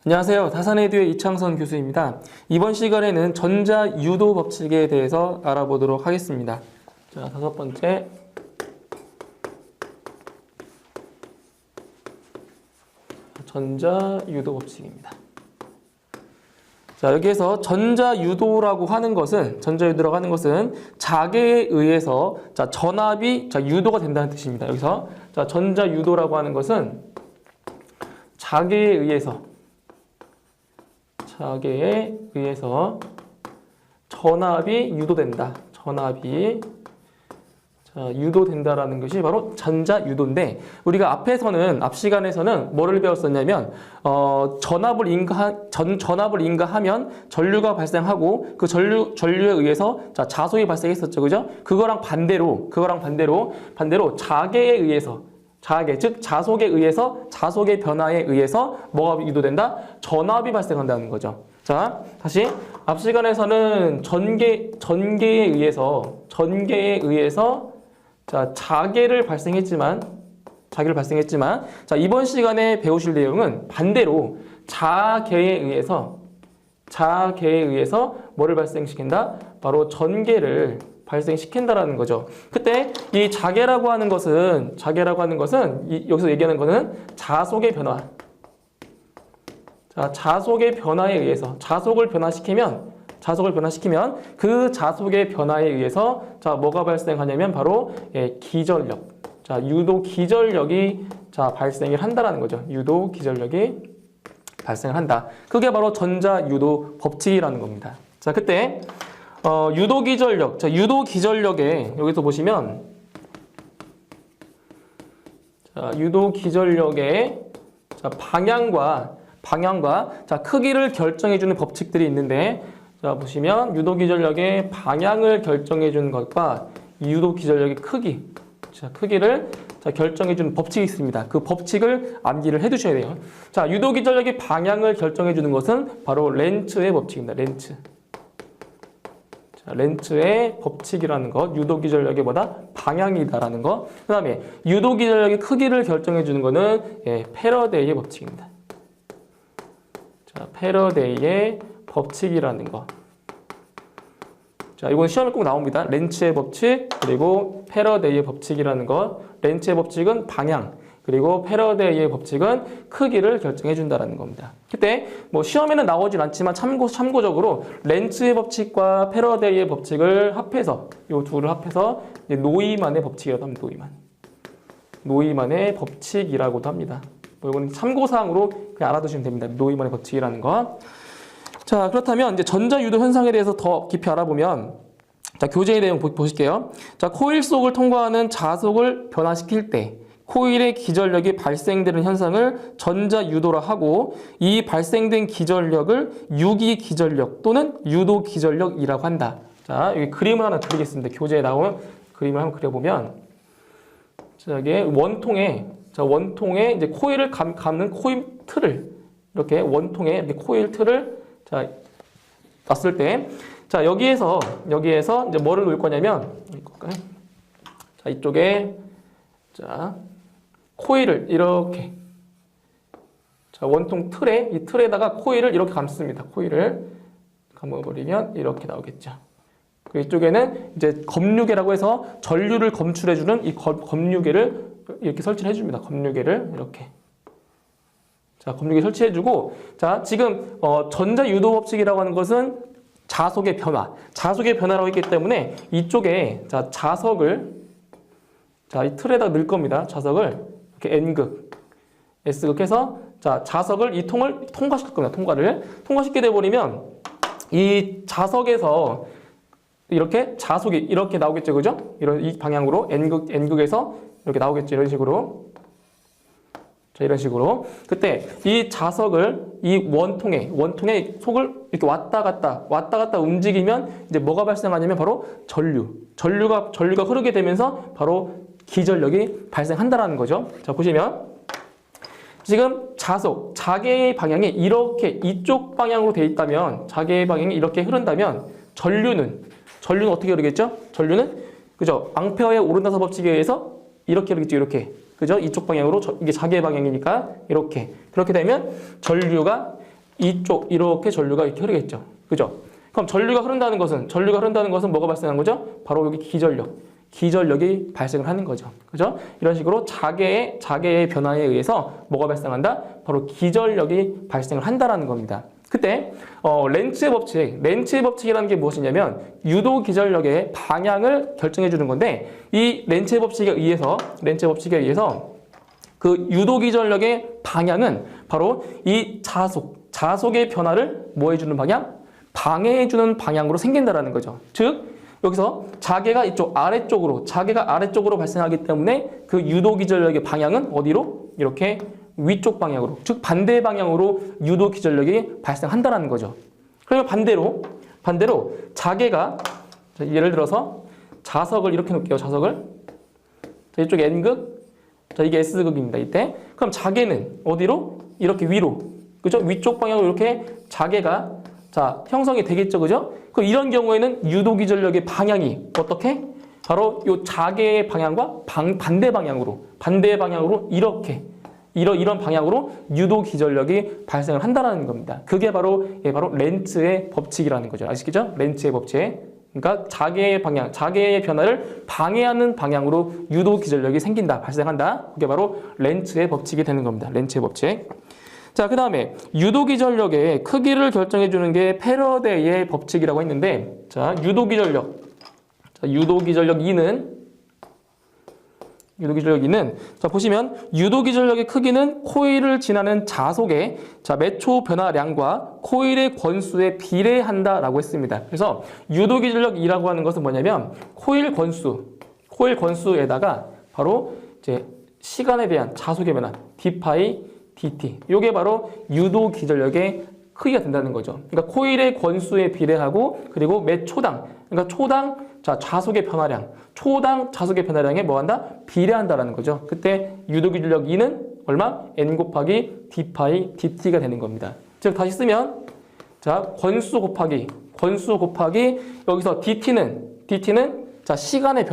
안녕하세요. 다산에듀의 이창선 교수입니다. 이번 시간에는 전자유도 법칙에 대해서 알아보도록 하겠습니다. 자, 다섯 번째. 전자유도 법칙입니다. 자, 여기에서 전자유도라고 하는 것은 자계에 의해서 전압이 유도가 된다는 뜻입니다. 여기서 전자유도라고 하는 것은 자계에 의해서 전압이 유도된다. 유도된다라는 것이 바로 전자유도인데, 우리가 앞 시간에서는 뭐를 배웠었냐면 전압을 인가하면 전류가 발생하고 그 전류에 의해서 자속이 발생했었죠. 그죠? 그거랑 반대로 자계에 의해서, 즉 자속의 변화에 의해서 뭐가 유도된다? 전압이 발생한다는 거죠. 자, 다시 앞 시간에서는 전개에 의해서 자계를 발생했지만, 이번 시간에 배우실 내용은 반대로 자계에 의해서 뭐를 발생시킨다? 바로 전개를 발생시킨다라는 거죠. 그때 이 자계라고 하는 것은 여기서 얘기하는 것은 자속의 변화. 자속의 변화에 의해서 자속을 변화시키면 그 자속의 변화에 의해서 뭐가 발생하냐면 바로 기전력. 유도 기전력이 발생을 한다라는 거죠. 유도 기전력이 발생을 한다. 그게 바로 전자유도 법칙이라는 겁니다. 자, 그때 유도 기전력에 여기서 보시면 유도 기전력의 방향과 크기를 결정해 주는 법칙들이 있는데, 보시면 유도 기전력의 방향을 결정해 주는 것과 유도 기전력의 크기를 결정해 주는 법칙이 있습니다. 그 법칙을 암기를 해 두셔야 돼요. 유도 기전력의 방향을 결정해 주는 것은 바로 렌츠의 법칙입니다. 렌츠의 법칙이라는 것, 유도 기전력의 방향이다라는 것. 그 다음에 유도 기전력의 크기를 결정해 주는 것은 패러데이의 법칙입니다. 패러데이의 법칙이라는 것. 이건 시험에 꼭 나옵니다. 렌츠의 법칙, 그리고 패러데이의 법칙이라는 것. 렌츠의 법칙은 방향, 그리고 패러데이의 법칙은 크기를 결정해 준다는 겁니다. 그때 시험에는 나오진 않지만 참고적으로 렌츠의 법칙과 패러데이의 법칙을 합해서, 이 둘을 합해서 노이만의 법칙이라고 합니다. 노이만의 법칙이라고도 합니다. 이건 참고사항으로 그냥 알아두시면 됩니다. 노이만의 법칙이라는 거. 자, 그렇다면 이제 전자유도 현상에 대해서 더 깊이 알아보면, 교재의 내용 보실게요. 코일 속을 통과하는 자속을 변화시킬 때 코일의 기전력이 발생되는 현상을 전자유도라 하고, 이 발생된 기전력을 유기 기전력 또는 유도 기전력이라고 한다. 자, 여기 그림을 하나 그리겠습니다. 교재에 나온 그림을 한번 그려보면, 이게 원통에 이제 코일을 감는 코일 틀을, 이렇게 원통에 이렇게 코일 틀을 놨을 때, 여기에서 이제 뭐를 놓을 거냐면, 이쪽에 코일을 이렇게, 원통 틀에, 이 틀에다가 코일을 이렇게 감습니다. 코일을 감아버리면 이렇게 나오겠죠. 그리고 이쪽에는 이제 검류계라고 해서 전류를 검출해주는 이 검류계를 이렇게 설치를 해줍니다. 검류계를 이렇게. 검류계 설치해주고, 지금 전자유도 법칙이라고 하는 것은 자속의 변화라고 했기 때문에 이쪽에 자석을 이 틀에다 넣을 겁니다. 자석을 이렇게 N극, S극 해서 자석을 이 통을 통과시킬 겁니다. 통과시키게 돼버리면 이 자석에서 이렇게 자속이 이렇게 나오겠죠, 그죠? 이 방향으로 N극에서 이렇게 나오겠죠, 이런 식으로. 이런 식으로. 그때 이 자석을 이 원통의 속을 이렇게 왔다 갔다 움직이면 이제 뭐가 발생하냐면 바로 전류가 흐르게 되면서 바로 기전력이 발생한다라는 거죠. 보시면 지금 자계의 방향이 이렇게 이쪽 방향으로 돼 있다면, 자계의 방향이 이렇게 흐른다면 전류는 어떻게 흐르겠죠? 전류는 그죠? 앙페어의 오른다서 법칙에 의해서 이렇게 흐르겠죠, 이렇게. 그죠? 이쪽 방향으로, 이게 자기의 방향이니까 이렇게. 그렇게 되면 전류가 이쪽 이렇게 전류가 이렇게 흐르겠죠. 그죠? 그럼 전류가 흐른다는 것은 뭐가 발생한 거죠? 바로 여기 기전력이 발생을 하는 거죠. 그죠? 이런 식으로 자개의 변화에 의해서 뭐가 발생한다? 바로 기전력이 발생을 한다라는 겁니다. 그때 렌츠의 법칙이라는 게 무엇이냐면 유도 기전력의 방향을 결정해 주는 건데 이 렌츠의 법칙에 의해서 그 유도 기전력의 방향은 바로 이 자속의 변화를 뭐 해주는 방향? 방해해 주는 방향으로 생긴다라는 거죠. 즉 여기서 자개가 아래쪽으로 발생하기 때문에 그 유도 기전력의 방향은 어디로? 이렇게 위쪽 방향으로, 즉 반대 방향으로 유도 기전력이 발생한다라는 거죠. 그러면 반대로 자개가, 예를 들어서 자석을 이렇게 놓을게요. 자석을 이쪽 N극, 이게 S극입니다. 이때 그럼 자개는 어디로? 이렇게 위로, 그죠? 위쪽 방향으로 이렇게 자개가 형성이 되겠죠, 그죠? 그럼 이런 경우에는 유도 기전력의 방향이 어떻게? 바로 이 자개의 방향과 반대 방향으로 이런 방향으로 유도 기전력이 발생을 한다는 겁니다. 그게 바로 렌츠의 법칙이라는 거죠. 아시겠죠? 렌츠의 법칙. 그러니까 자개의 변화를 방해하는 방향으로 유도 기전력이 발생한다. 그게 바로 렌츠의 법칙이 되는 겁니다. 렌츠의 법칙. 자, 그 다음에 유도 기전력의 크기를 결정해 주는 게 패러데이의 법칙이라고 했는데, 자, 유도 기전력 2는 자, 보시면 유도 기전력의 크기는 코일을 지나는 자속의 매초 변화량과 코일의 권수에 비례한다라고 했습니다. 그래서 유도 기전력 2라고 하는 것은 뭐냐면 코일 권수에다가 바로 이제 시간에 대한 자속의 변화 d파이 dt, 이게 바로 유도 기전력의 크기가 된다는 거죠. 그러니까 코일의 권수에 비례하고 그리고 매 초당, 그러니까 초당 자속의 변화량에 뭐한다? 비례한다라는 거죠. 그때 유도 기전력 2는 얼마? n 곱하기 d파이 dt가 되는 겁니다. 즉 다시 쓰면 권수 곱하기 여기서 dt는 시간의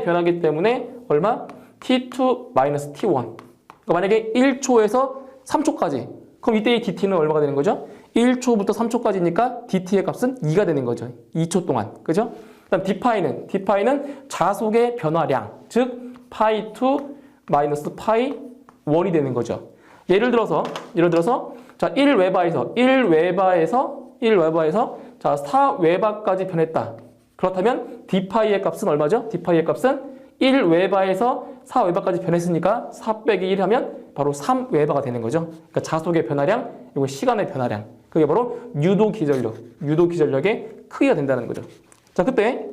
변화이기 때문에 얼마? t2 마이너스 t1. 그러니까 만약에 1초에서 3초까지, 그럼 이때의 dt는 얼마가 되는 거죠? 1초부터 3초까지니까 dt의 값은 2가 되는 거죠. 2초 동안. 그죠? 그다음 d파이는 자속의 변화량, 즉 파이2 마이너스 파이1이 되는 거죠. 예를 들어서 1웨바에서 4웨바까지 변했다. 그렇다면 d파이의 값은 얼마죠? d파이의 값은 1웨바에서 4웨바까지 변했으니까 4 빼기 1 하면 바로 3웨바가 되는 거죠. 그러니까 자속의 변화량, 이거 시간의 변화량. 그게 바로 유도 기전력의 크기가 된다는 거죠. 자, 그때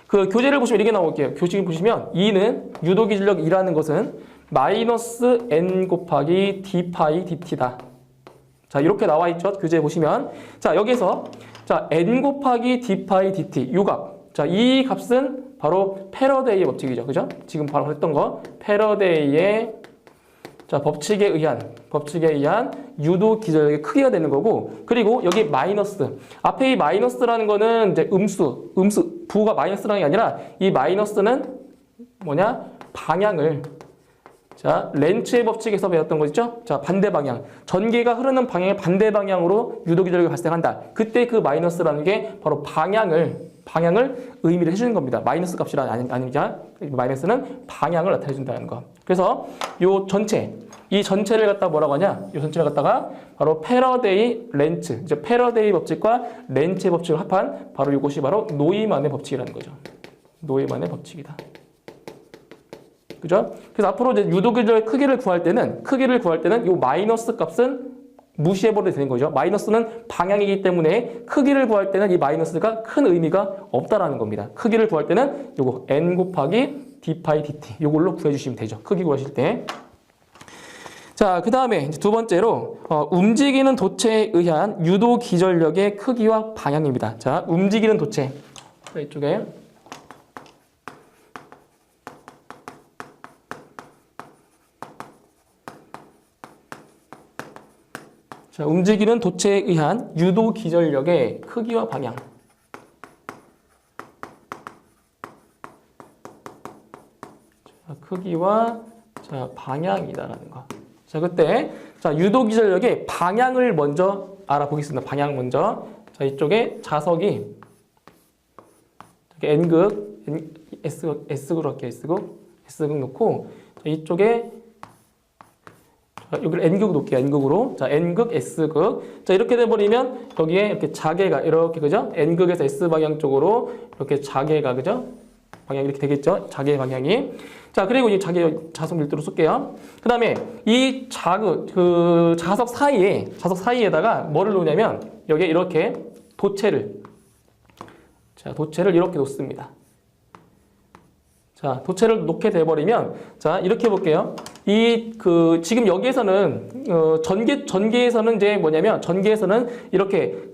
그 교재를 보시면 이렇게 나올게요. 교재 보시면 2는 유도 기전력 2라는 것은 마이너스 n 곱하기 d파이 dt다. 자, 이렇게 나와 있죠. 교재에 보시면. 자, 여기서 n 곱하기 d파이 dt 요 값. 자, 이 값은 바로 패러데이의 법칙이죠. 그죠? 지금 바로 했던 거. 패러데이의 법칙에 의한 유도 기전력의 크기가 되는 거고, 그리고 여기 마이너스. 앞에 이 마이너스라는 거는 이제 음수, 부가 마이너스라는 게 아니라 이 마이너스는 뭐냐? 방향을. 자, 렌츠의 법칙에서 배웠던 거 있죠? 자, 반대 방향. 전기가 흐르는 방향의 반대 방향으로 유도 기전력이 발생한다. 그때 그 마이너스라는 게 바로 방향을 의미를 해주는 겁니다. 마이너스 값이란 아니냐? 마이너스는 방향을 나타내준다는 거. 그래서 이 전체를 갖다가 뭐라고 하냐? 이 전체를 갖다가 바로 패러데이 렌츠, 이제 패러데이 법칙과 렌츠의 법칙을 합한 바로 이것이 바로 노이만의 법칙이라는 거죠. 노이만의 법칙이다. 그죠? 그래서 앞으로 이제 유도 기전력의 크기를 구할 때는 이 마이너스 값은 무시해버려도 되는 거죠. 마이너스는 방향이기 때문에 크기를 구할 때는 이 마이너스가 큰 의미가 없다라는 겁니다. 크기를 구할 때는 요거 n 곱하기 d파이 dt 요걸로 구해주시면 되죠. 크기 구하실 때. 자, 그 다음에 이제 두 번째로 움직이는 도체에 의한 유도 기전력의 크기와 방향입니다. 자, 움직이는 도체. 자, 이쪽에. 자, 움직이는 도체에 의한 유도 기전력의 크기와 방향. 자, 크기와 방향이다라는 거. 자, 그때 자, 유도 기전력의 방향을 먼저 알아보겠습니다. 방향 먼저. 자, 이쪽에 자석이 N극, S극으로 할게요. S극 놓고 자, 이쪽에 자, 여기를 N극 놓을게요. N극으로. 자, N극, S극. 자, 이렇게 돼버리면 여기에 이렇게 자개가 이렇게 그죠? N극에서 S 방향 쪽으로 이렇게 자개가 그죠? 방향이 이렇게 되겠죠? 자개 방향이. 자, 그리고 이 자석 밀도로 쏠게요. 그 다음에 이 자석 사이에다가 뭐를 놓냐면 여기에 이렇게 도체를 이렇게 놓습니다. 자, 도체를 놓게 돼버리면 자, 이렇게 해볼게요. 지금 여기에서는 전기에서는 이제 뭐냐면 전기에서는 이렇게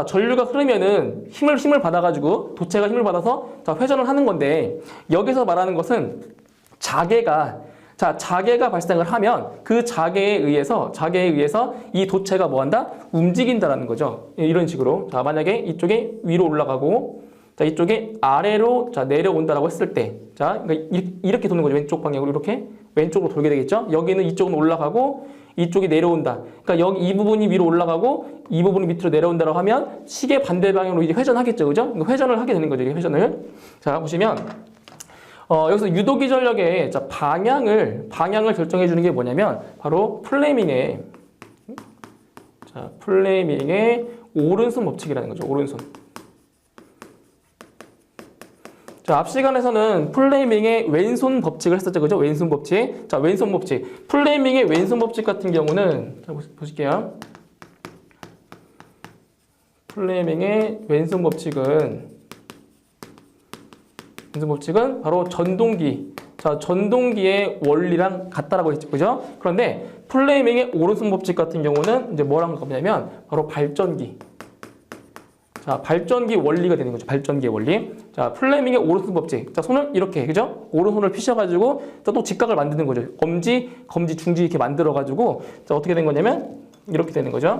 전류가 흐르면은 힘을 받아가지고 도체가 힘을 받아서 자, 회전을 하는 건데 여기서 말하는 것은 자개가 발생을 하면 그 자개에 의해서 이 도체가 뭐한다? 움직인다라는 거죠. 이런 식으로. 자, 만약에 이쪽에 위로 올라가고 자, 이쪽에 아래로 자, 내려온다라고 했을 때 자, 그러니까 이렇게 도는 거죠. 왼쪽 방향으로 이렇게 왼쪽으로 돌게 되겠죠. 여기는 이쪽은 올라가고 이쪽이 내려온다. 그러니까 여기 이 부분이 위로 올라가고 이 부분이 밑으로 내려온다라고 하면 시계 반대 방향으로 이제 회전하겠죠. 그죠? 그러니까 회전을 하게 되는 거죠. 이게 회전을. 자, 보시면 여기서 유도기 전력의 자, 방향을 결정해 주는 게 뭐냐면 바로 플레밍의 오른손 법칙이라는 거죠. 오른손. 자, 앞 시간에서는 플레밍의 왼손 법칙을 했었죠. 그죠? 왼손 법칙. 자, 왼손 법칙. 플레밍의 왼손 법칙 같은 경우는 자, 보실게요. 플레밍의 왼손 법칙은 바로 전동기. 자, 전동기의 원리랑 같다라고 했죠. 그죠? 그런데 플레밍의 오른손 법칙 같은 경우는 이제 뭐랑 같냐면 바로 발전기. 자, 발전기 원리가 되는 거죠. 발전기의 원리. 자, 플레밍의 오른손 법칙. 자, 손을 이렇게, 그죠? 오른손을 피셔가지고, 또 직각을 만드는 거죠. 검지, 중지 이렇게 만들어가지고, 자, 어떻게 된 거냐면, 이렇게 되는 거죠.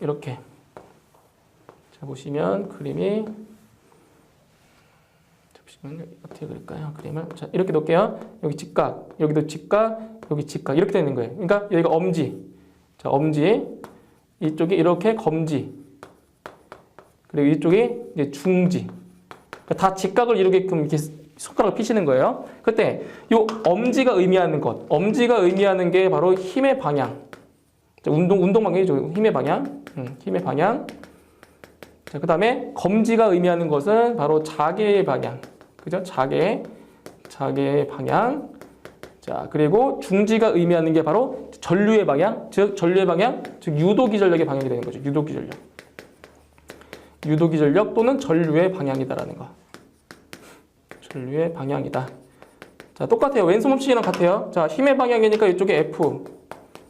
이렇게. 자, 보시면, 그림이. 잠시만요. 어떻게 그릴까요? 그림을. 자, 이렇게 놓을게요. 여기 직각, 여기도 직각, 여기 직각. 이렇게 되는 거예요. 그러니까, 여기가 엄지. 자, 엄지. 이쪽이 이렇게 검지. 그리고 이쪽이 이제 중지. 그러니까 다 직각을 이루게끔 이렇게 손가락을 피시는 거예요. 그때 이 엄지가 의미하는 게 바로 힘의 방향. 자, 운동 방향이죠. 힘의 방향. 힘의 방향. 자, 그다음에 검지가 의미하는 것은 바로 자개의 방향. 그죠? 자개의 방향. 자, 그리고 중지가 의미하는 게 바로 전류의 방향. 즉 유도기 전력의 방향이 되는 거죠. 유도기 전력 또는 전류의 방향이다라는 거. 전류의 방향이다. 자, 똑같아요. 왼손 법칙이랑 같아요. 자, 힘의 방향이니까 이쪽에 F.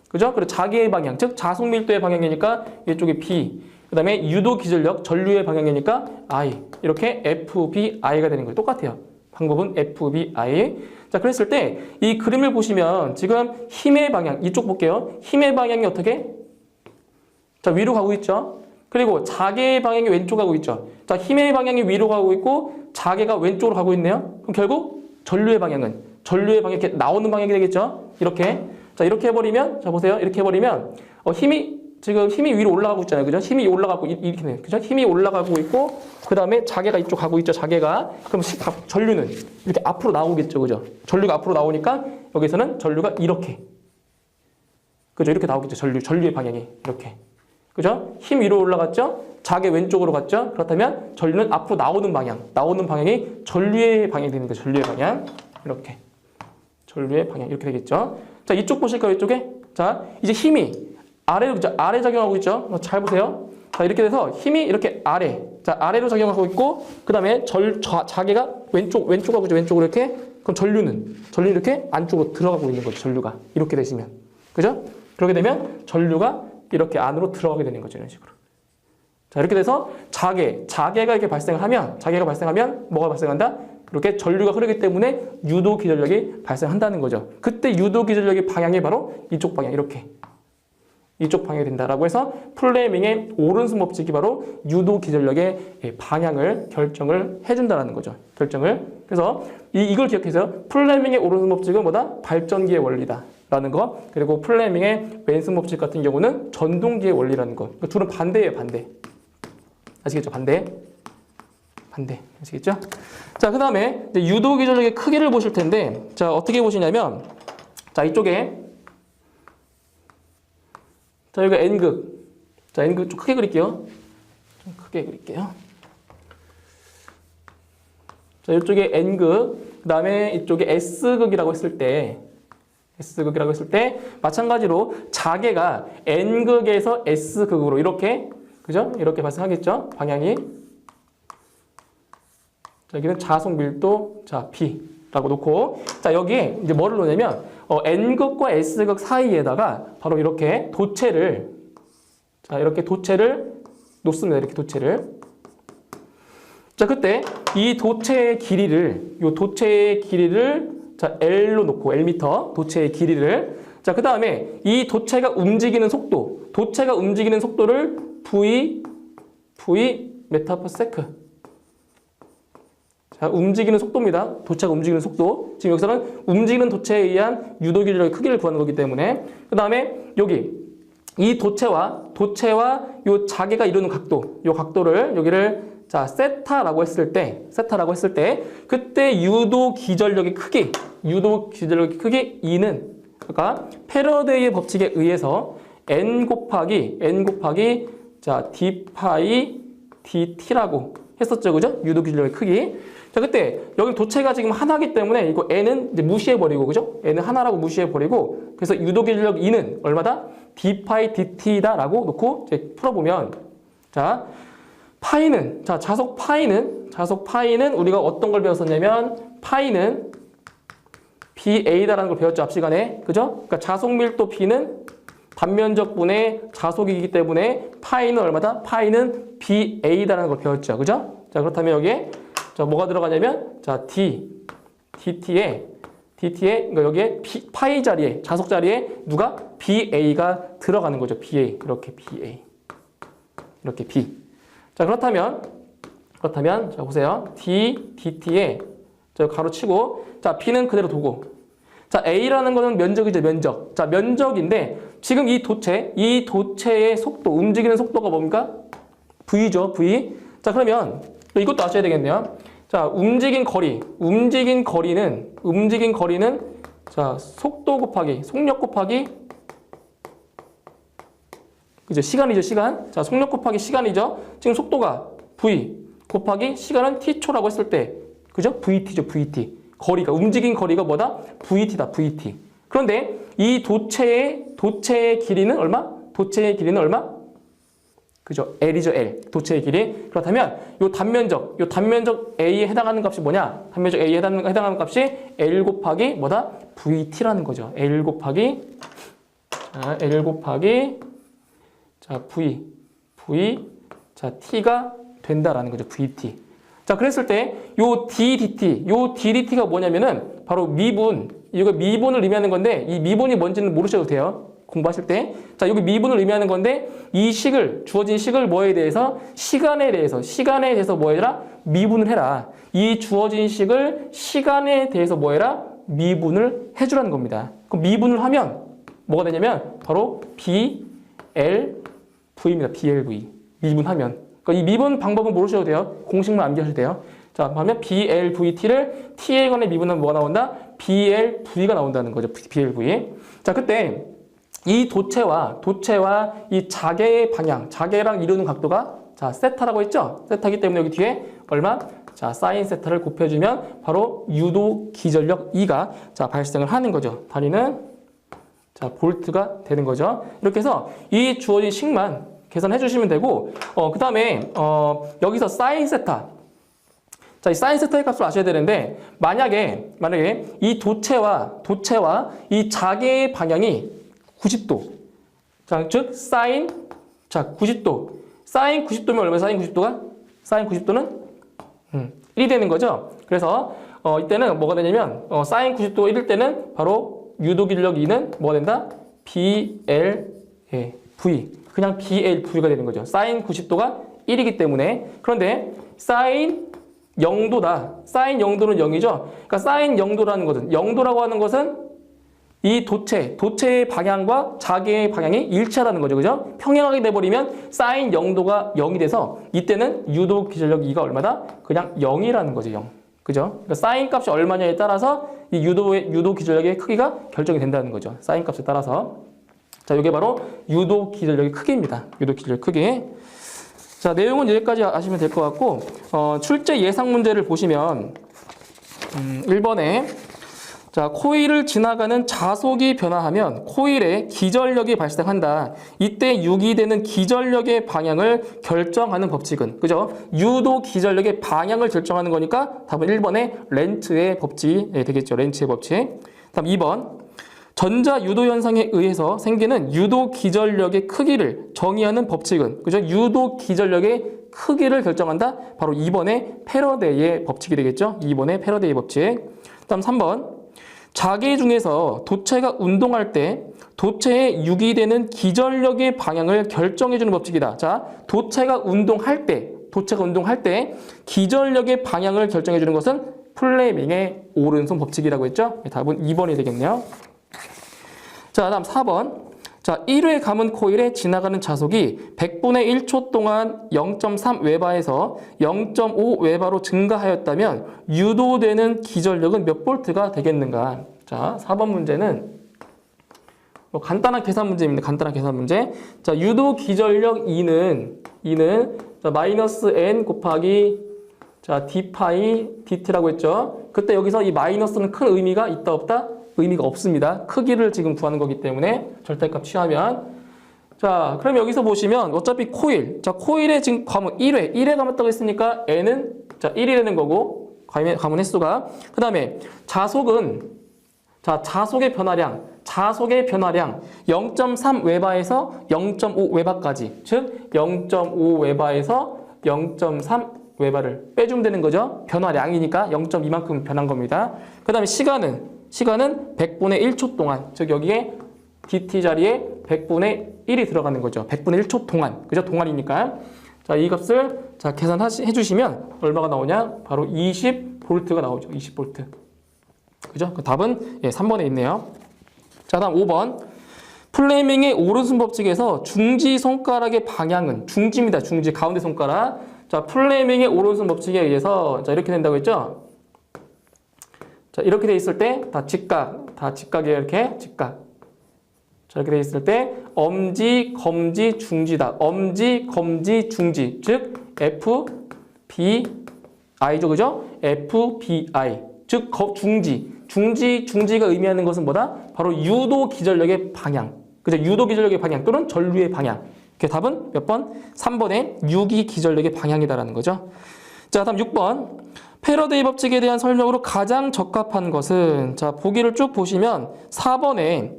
그죠? 그리고 자기의 방향, 즉 자속 밀도의 방향이니까 이쪽에 B. 그다음에 유도기 전력, 전류의 방향이니까 I. 이렇게 FBI가 되는 거예요. 똑같아요. 방법은 FBI. 자, 그랬을 때 이 그림을 보시면 지금 힘의 방향, 이쪽 볼게요. 힘의 방향이 어떻게? 자, 위로 가고 있죠. 그리고 자개의 방향이 왼쪽 가고 있죠. 자, 힘의 방향이 위로 가고 있고 자개가 왼쪽으로 가고 있네요. 그럼 결국 전류의 방향이 이렇게 나오는 방향이 되겠죠. 이렇게. 자, 이렇게 해버리면, 자, 보세요. 이렇게 해버리면 힘이 위로 올라가고 있잖아요. 그죠? 힘이 올라가고 이렇게 돼요. 그죠? 힘이 올라가고 있고 그 다음에 자개가 이쪽 가고 있죠. 자개가. 그럼 전류는 이렇게 앞으로 나오겠죠. 그죠? 전류가 앞으로 나오니까 여기서는 전류가 이렇게. 그죠? 이렇게 나오겠죠. 전류의 방향이 이렇게. 그죠? 힘 위로 올라갔죠? 자개 왼쪽으로 갔죠? 그렇다면 전류는 앞으로 나오는 방향이 전류의 방향이 되는 거죠. 전류의 방향. 이렇게. 전류의 방향. 이렇게 되겠죠? 자, 이쪽 보실까요? 이쪽에? 자, 이제 힘이 아래 작용하고 있죠? 잘 보세요. 자, 이렇게 돼서 힘이 이렇게 아래로 작용하고 있고, 그 다음에 자개가 왼쪽으로 가고 있죠? 왼쪽으로 이렇게. 그럼 전류는 이렇게 안쪽으로 들어가고 있는 거죠. 전류가. 이렇게 되시면. 그죠? 그렇게 되면 전류가 이렇게 안으로 들어가게 되는 거죠. 이런 식으로. 자, 이렇게 돼서 자개가 이렇게 발생하면 뭐가 발생한다? 이렇게 전류가 흐르기 때문에 유도 기전력이 발생한다는 거죠. 그때 유도 기전력의 방향이 바로 이쪽 방향, 이렇게 이쪽 방향이 된다라고 해서 플레밍의 오른손 법칙이 바로 유도 기전력의 방향을 결정을 해준다라는 거죠. 결정을. 그래서 이걸 기억해서요. 플레밍의 오른손 법칙은 뭐다? 발전기의 원리다라는 거. 그리고 플레밍의 왼손 법칙 같은 경우는 전동기의 원리라는 거. 그러니까 둘은 반대예요, 반대. 아시겠죠? 반대. 반대. 아시겠죠? 자, 그 다음에 유도 기전력의 크기를 보실 텐데, 자, 어떻게 보시냐면, 자, 이쪽에 자, 여기가 N극. 자, N극 좀 크게 그릴게요. 좀 크게 그릴게요. 자, 이쪽에 N극, 그 다음에 이쪽에 S극이라고 했을 때, 마찬가지로 자개가 N극에서 S극으로 이렇게, 그죠? 이렇게 발생하겠죠? 방향이. 자, 여기는 자속 밀도, 자, B라고 놓고, 자, 여기에 이제 뭐를 놓냐면, N극과 S극 사이에다가 바로 이렇게 도체를, 자, 이렇게 도체를 놓습니다. 이렇게 도체를. 자, 그때 이 도체의 길이를, 자, L로 놓고, L미터, 도체의 길이를. 자, 그 다음에 이 도체가 움직이는 속도를 V 메타 퍼 세크. 자, 움직이는 속도입니다. 도체가 움직이는 속도. 지금 여기서는 움직이는 도체에 의한 유도 기전력의 크기를 구하는 거기 때문에. 그 다음에 여기 이 도체와 요 자개가 이루는 각도, 요 각도를 여기를 자 세타라고 했을 때, 그때 유도 기전력의 크기, E는 그러니까 패러데이의 법칙에 의해서 N 곱하기 자 d 파이 dt라고 했었죠, 그죠? 유도 기전력의 크기. 자, 그때 여기 도체가 지금 하나기 때문에 이거 N은 이제 무시해버리고, 그죠? N은 하나라고 무시해버리고, 그래서 유도 기전력 E는 얼마다? d 파이 dt다라고 놓고 이제 풀어보면, 자, 파이는, 자, 자속 파이는 우리가 어떤 걸 배웠었냐면, 파이는 BA다라는 걸 배웠죠, 앞 시간에. 그죠? 그러니까 자속 밀도 B는 단면적 분의 자속이기 때문에 파이는 얼마다? 파이는 BA다라는 걸 배웠죠. 그죠? 자, 그렇다면 여기에 자, 뭐가 들어가냐면 자, DT에 그러니까 여기에 파이 자리에, 자속 자리에 누가? BA가 들어가는 거죠. BA. 이렇게 BA. 이렇게 B. 자, 그렇다면 자, 보세요. DT에 자, 가로치고 자, B는 그대로 두고 자, A라는 거는 면적이죠, 면적. 자, 면적인데 지금 이 도체의 속도, 움직이는 속도가 뭡니까? V죠, V. 자, 그러면 이것도 아셔야 되겠네요. 자, 움직인 거리는 자, 속도 곱하기, 속력 곱하기 그죠? 시간이죠, 시간. 자, 속력 곱하기 시간이죠. 지금 속도가 V 곱하기 시간은 T초라고 했을 때 그죠? VT죠, VT. 거리가, 움직인 거리가 뭐다? VT다, VT. 그런데 이 도체의 길이는 얼마? 그죠? L이죠, L. 도체의 길이. 그렇다면 요 단면적 A에 해당하는 값이 뭐냐? 단면적 A에 해당하는 값이 L 곱하기 뭐다? VT라는 거죠. L 곱하기 자, 자, T가 된다라는 거죠. VT. 자, 그랬을 때 요 DDT가 뭐냐면은 바로 미분. 이거 미분을 의미하는 건데 이 미분이 뭔지는 모르셔도 돼요. 공부하실 때. 자, 여기 미분을 의미하는 건데 이 주어진 식을 뭐에 대해서? 시간에 대해서 뭐 해라? 미분을 해라. 이 주어진 식을 시간에 대해서 뭐 해라? 미분을 해주라는 겁니다. 그럼 미분을 하면 뭐가 되냐면 바로 BLV입니다. BLV. 미분하면. 그러니까 이 미분 방법은 모르셔도 돼요. 공식만 암기하셔도 돼요. 자, 그러면 BLVT를 T에 관해 미분하면 뭐가 나온다? BLV가 나온다는 거죠. BLV. 자, 그때 이 도체와 이 자개의 방향, 자개랑 이루는 각도가 자, 세타라고 했죠? 세타기 때문에 여기 뒤에 얼마? 자, 사인 세타를 곱해주면 바로 유도 기전력 E가 자, 발생을 하는 거죠. 다리는 자, 볼트가 되는 거죠. 이렇게 해서 이 주어진 식만 계산해 주시면 되고, 그 다음에, 여기서 사인 세타. 자, 이 사인 세타의 값을 아셔야 되는데, 만약에 이 도체와 이 자개의 방향이 90도. 자, 즉, 사인 90도. 사인 90도면 얼마야, 사인 90도가? 사인 90도는 1이 되는 거죠. 그래서, 이때는 뭐가 되냐면, 사인 90도 1일 때는 바로 유도 기전력 E는 뭐가 된다? BL, V. 그냥 BLV가 되는 거죠. 사인 90도가 1이기 때문에. 그런데 사인 0도다. 사인 0도는 0이죠. 그러니까 사인 0도라는 것은 0도라고 하는 것은 이 도체의 방향과 자기의 방향이 일치하다는 거죠. 그죠? 평행하게 돼버리면 사인 0도가 0이 돼서 이때는 유도 기절력 2가 얼마다? 그냥 0이라는 거죠. 0. 그죠? 그러니까 사인 값이 얼마냐에 따라서 이 유도 기절력의 크기가 결정이 된다는 거죠. 사인 값에 따라서. 자, 이게 바로 유도 기절력의 크기입니다. 유도 기절력 크기. 자, 내용은 여기까지 아시면 될 것 같고, 출제 예상 문제를 보시면, 1번에, 자, 코일을 지나가는 자속이 변화하면 코일에 기절력이 발생한다. 이때 유기되는 기절력의 방향을 결정하는 법칙은, 그죠? 유도 기절력의 방향을 결정하는 거니까 답은 1번에 렌츠의 법칙이 되겠죠. 렌츠의 법칙. 다음 2번. 전자 유도 현상에 의해서 생기는 유도 기절력의 크기를 정의하는 법칙은, 그죠? 유도 기절력의 크기를 결정한다. 바로 2번의 패러데이의 법칙이 되겠죠. 2번의 패러데이 법칙. 다음 3번. 자기 중에서 도체가 운동할 때 도체에 유기되는 기절력의 방향을 결정해주는 법칙이다. 자, 도체가 운동할 때 기절력의 방향을 결정해주는 것은 플레밍의 오른손 법칙이라고 했죠. 답은 2번이 되겠네요. 자, 다음 4번. 자, 1회 감은 코일에 지나가는 자속이 100분의 1초 동안 0.3웨바에서 0.5웨바로 증가하였다면 유도되는 기절력은 몇 볼트가 되겠는가? 자, 4번 문제는 간단한 계산 문제입니다. 간단한 계산 문제. 자, 유도 기절력 2는 자, 마이너스 n 곱하기 자, d 파이 dt라고 했죠. 그때 여기서 이 마이너스는 큰 의미가 있다 없다? 의미가 없습니다. 크기를 지금 구하는 거기 때문에 절대값 취하면. 자, 그럼 여기서 보시면 어차피 코일. 자, 코일에 지금 감은 1회 감았다고 했으니까 n은 자, 1이라는 거고, 감은 횟수가. 그 다음에 자속은, 자, 자속의 변화량 0.3웨바에서 0.5웨바까지. 즉, 0.5웨바에서 0.3웨바를 빼주면 되는 거죠. 변화량이니까 0.2만큼 변한 겁니다. 그 다음에 시간은 100분의 1초 동안, 즉 여기에 dt 자리에 100분의 1이 들어가는 거죠. 100분의 1초 동안, 그죠? 동안이니까. 자, 이 값을 자 계산해 주시면 얼마가 나오냐? 바로 20V가 나오죠. 20V. 그죠? 그 답은 3번에 있네요. 자, 다음 5번. 플레밍의 오른손 법칙에서 중지 손가락의 방향은 중지입니다. 중지 가운데 손가락. 자, 플레밍의 오른손 법칙에 의해서 자 이렇게 된다고 했죠. 자, 이렇게 돼 있을 때 다 직각이에요. 이렇게 직각. 자, 이렇게 돼 있을 때 엄지, 검지, 중지다. 엄지, 검지, 중지. 즉 F, B, I죠. 그죠? F, B, I. 즉 중지가 의미하는 것은 뭐다? 바로 유도 기절력의 방향. 그죠? 유도 기절력의 방향 또는 전류의 방향. 그 답은 몇 번? 3번의 유기 기절력의 방향이다라는 거죠. 자, 다음 6번. 패러데이 법칙에 대한 설명으로 가장 적합한 것은, 자, 보기를 쭉 보시면 4번에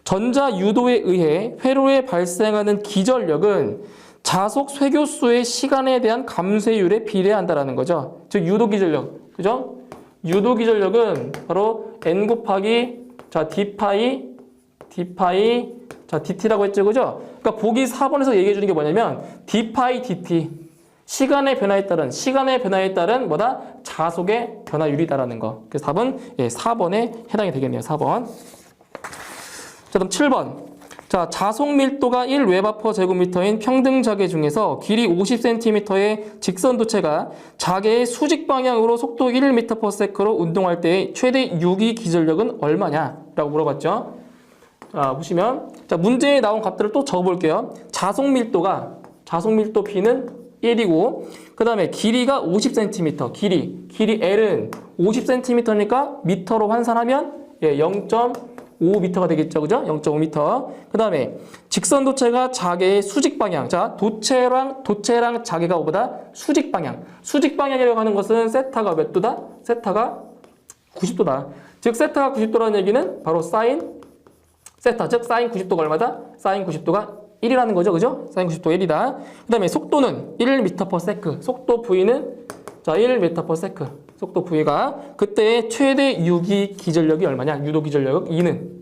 전자 유도에 의해 회로에 발생하는 기절력은 자속 쇠교수의 시간에 대한 감쇄율에 비례한다라는 거죠. 즉 유도 기절력, 그죠? 유도 기절력은 바로 n 곱하기 자 d 파이 자 dt라고 했죠, 그죠? 그러니까 보기 4번에서 얘기해 주는 게 뭐냐면 d 파이 dt 시간의 변화에 따른 뭐다? 자속의 변화율이다라는 거. 그래서 답은 4번에 해당이 되겠네요. 4번. 자, 그럼 7번. 자, 자속 밀도가 1웨바/제곱미터인 평등 자개 중에서 길이 50cm의 직선 도체가 자개의 수직 방향으로 속도 1m/s로 운동할 때의 최대 유기 기절력은 얼마냐라고 물어봤죠. 자, 보시면 자, 문제에 나온 값들을 또 적어볼게요. 자속 밀도 B는 1이고 그 다음에 길이가 50cm, 길이 L은 50cm니까 미터로 환산하면 0.5m가 되겠죠, 그죠? 0.5m. 그 다음에 직선 도체가 자개의 수직 방향. 자, 도체랑 자개가 뭐보다 수직 방향이라고 하는 것은 세타가 몇 도다? 세타가 90도다. 즉 세타가 90도라는 얘기는 바로 세타, 즉 사인 90도가 얼마다? 사인 90도가 1이라는 거죠, 그죠? 사인 90도가 1이다. 그 다음에 속도는 1m/s. 속도 V는 자 1m/s. 속도 V가 그때의 최대 유기 기절력이 얼마냐? 유도 기절력 2는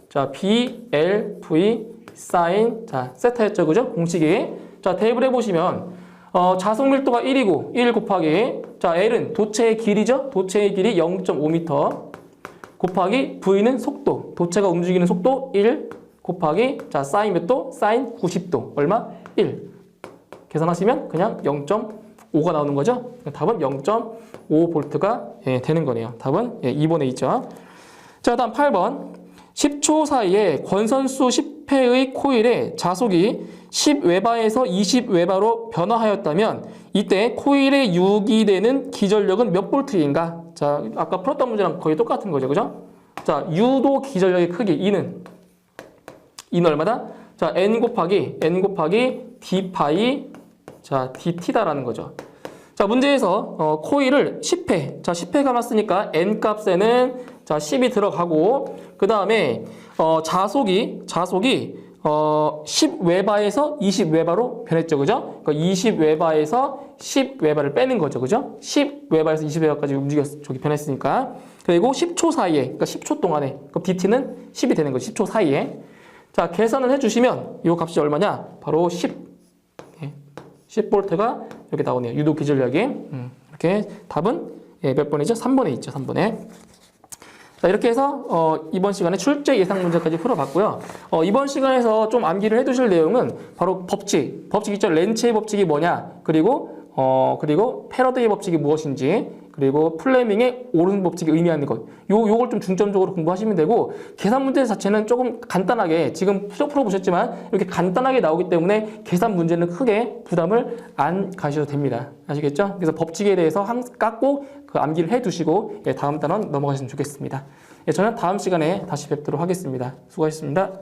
자 BLV 사인 자 세타였죠, 그죠? 공식이. 자 대입을 해보시면 자속 밀도가 1이고 1 곱하기 자 L은 도체의 길이죠. 도체의 길이 0.5m 곱하기 V는 속도. 도체가 움직이는 속도 1 곱하기 자 사인 몇 도? 사인 90도. 얼마? 1. 계산하시면 그냥 0.5가 나오는 거죠. 답은 0.5V가 되는 거네요. 답은 2번에 있죠. 자 다음 8번. 10초 사이에 권선수 10회의 코일의 자속이 10웨바에서 20웨바로 변화하였다면 이때 코일에 유기되는 기전력은 몇 볼트인가? 자, 아까 풀었던 문제랑 거의 똑같은 거죠. 그죠? 자, 유도 기전력의 크기 E는 얼마다? 자, N 곱하기 D 파이 자, DT다라는 거죠. 자, 문제에서 코일을 10회. 자, 10회 감았으니까 N 값에는 자, 10이 들어가고 그다음에 자속이 10웨바에서 20웨바로 변했죠. 그죠? 그러니까 20웨바에서 10웨바를 빼는 거죠. 그죠? 10웨바에서 20웨바까지 저기 변했으니까. 그리고 10초 사이에, 그러니까 10초 동안에, 그럼 DT는 10이 되는 거죠. 10초 사이에. 자, 계산을 해주시면 이 값이 얼마냐? 바로 10V가 여기 나오네요. 유도 기전력이. 이렇게 답은 몇 번이죠? 3번에 있죠. 3번에. 자, 이렇게 해서 이번 시간에 출제 예상 문제까지 풀어봤고요. 이번 시간에서 좀 암기를 해두실 내용은 바로 법칙 있죠. 렌츠의 법칙이 뭐냐, 그리고 패러데이 법칙이 무엇인지, 그리고 플레밍의 옳은 법칙이 의미하는 것, 요걸 좀 중점적으로 공부하시면 되고, 계산 문제 자체는 조금 간단하게 지금 풀어보셨지만 이렇게 간단하게 나오기 때문에 계산 문제는 크게 부담을 안 가셔도 됩니다. 아시겠죠? 그래서 법칙에 대해서 깎고 그 암기를 해두시고 다음 단원 넘어가시면 좋겠습니다. 저는 다음 시간에 다시 뵙도록 하겠습니다. 수고하셨습니다.